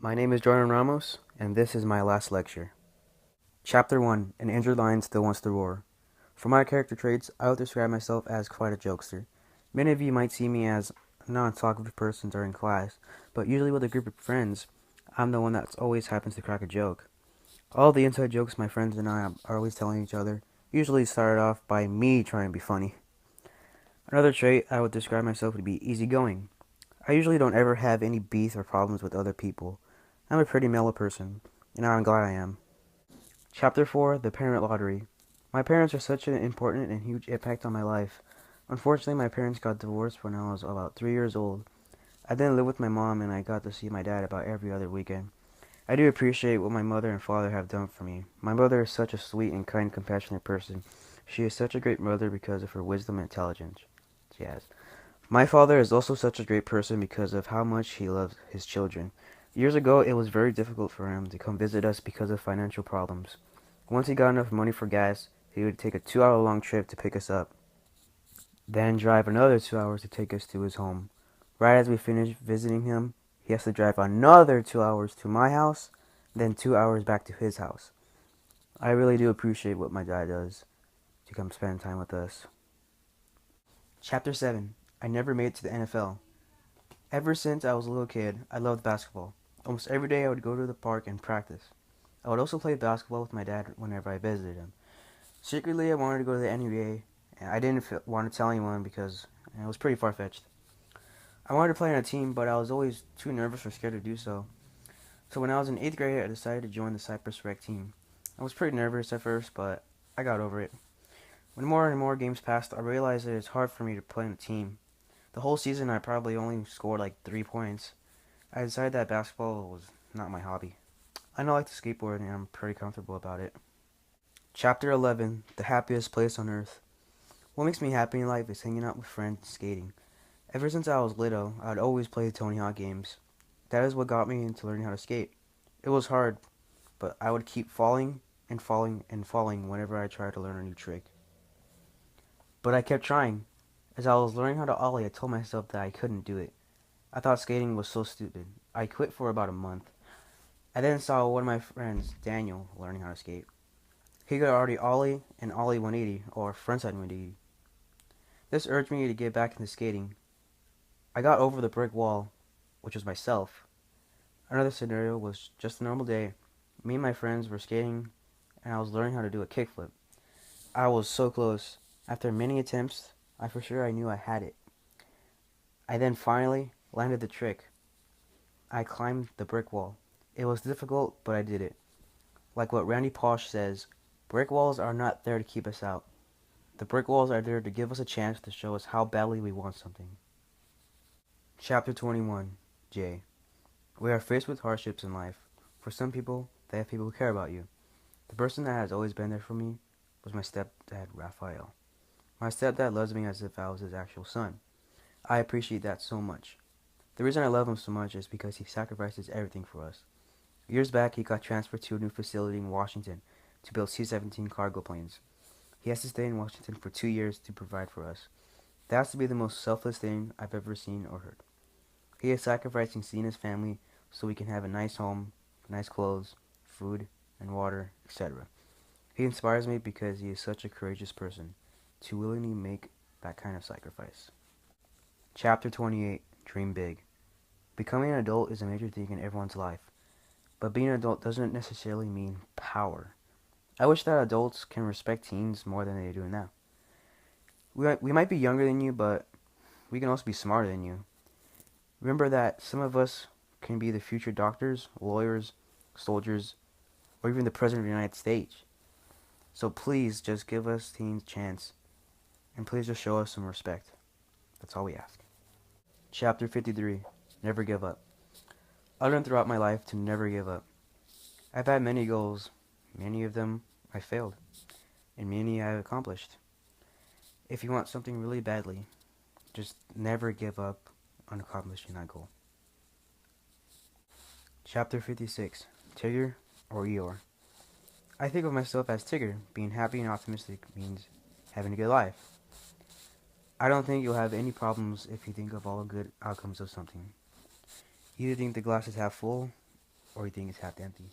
My name is Jordan Ramos, and this is my last lecture. Chapter 1: An injured lion still wants to roar. For my character traits, I would describe myself as quite a jokester. Many of you might see me as a non-talkative person during class, but usually with a group of friends, I'm the one that always happens to crack a joke. All the inside jokes my friends and I are always telling each other usually started off by me trying to be funny. Another trait I would describe myself to be easygoing. I usually don't ever have any beef or problems with other people. I'm a pretty mellow person, and I'm glad I am. Chapter 4: The Parent Lottery. My parents are such an important and huge impact on my life. Unfortunately, my parents got divorced when I was about 3 years old. I then lived with my mom, and I got to see my dad about every other weekend. I do appreciate what my mother and father have done for me. My mother is such a sweet and kind, compassionate person. She is such a great mother because of her wisdom and intelligence. Yes. My father is also such a great person because of how much he loves his children. Years ago, it was very difficult for him to come visit us because of financial problems. Once he got enough money for gas, he would take a 2-hour long trip to pick us up, then drive another 2 hours to take us to his home. Right as we finished visiting him, he has to drive another 2 hours to my house, then 2 hours back to his house. I really do appreciate what my dad does to come spend time with us. Chapter 7: I never made it to the NFL. Ever since I was a little kid, I loved basketball. Almost every day I would go to the park and practice. I would also play basketball with my dad whenever I visited him. Secretly, I wanted to go to the NBA, and I didn't want to tell anyone because it was pretty far-fetched. I wanted to play on a team, but I was always too nervous or scared to do so. So when I was in 8th grade, I decided to join the Cypress Rec team. I was pretty nervous at first, but I got over it. When more and more games passed, I realized that it's hard for me to play on a team. The whole season, I probably only scored like 3 points. I decided that basketball was not my hobby. I know I like to skateboard, and I'm pretty comfortable about it. Chapter 11: The Happiest Place on Earth. What makes me happy in life is hanging out with friends and skating. Ever since I was little, I would always play the Tony Hawk games. That is what got me into learning how to skate. It was hard, but I would keep falling and falling and falling whenever I tried to learn a new trick. But I kept trying. As I was learning how to ollie, I told myself that I couldn't do it. I thought skating was so stupid. I quit for about a month. I then saw one of my friends, Daniel, learning how to skate. He could already ollie and ollie 180, or frontside 180. This urged me to get back into skating. I got over the brick wall, which was myself. Another scenario was just a normal day. Me and my friends were skating, and I was learning how to do a kickflip. I was so close. After many attempts, I knew I had it. I then finally landed the trick. I climbed the brick wall. It was difficult, but I did it. Like what Randy Pausch says, brick walls are not there to keep us out. The brick walls are there to give us a chance to show us how badly we want something. Chapter 21: J. We are faced with hardships in life. For some people, they have people who care about you. The person that has always been there for me was my stepdad, Raphael. My stepdad loves me as if I was his actual son. I appreciate that so much. The reason I love him so much is because he sacrifices everything for us. Years back, he got transferred to a new facility in Washington to build C-17 cargo planes. He has to stay in Washington for 2 years to provide for us. That has to be the most selfless thing I've ever seen or heard. He is sacrificing seeing his family so we can have a nice home, nice clothes, food, and water, etc. He inspires me because he is such a courageous person to willingly make that kind of sacrifice. Chapter 28: Dream Big. Becoming an adult is a major thing in everyone's life, but being an adult doesn't necessarily mean power. I wish that adults can respect teens more than they do now. We might be younger than you, but we can also be smarter than you. Remember that some of us can be the future doctors, lawyers, soldiers, or even the President of the United States. So please just give us teens a chance, and please just show us some respect. That's all we ask. Chapter 53: Never Give Up. I learned throughout my life to never give up. I've had many goals. Many of them I failed, and many I've accomplished. If you want something really badly, just never give up on accomplishing that goal. Chapter 56: Tigger or Eeyore. I think of myself as Tigger. Being happy and optimistic means having a good life. I don't think you'll have any problems if you think of all the good outcomes of something. You either think the glass is half full or you think it's half empty?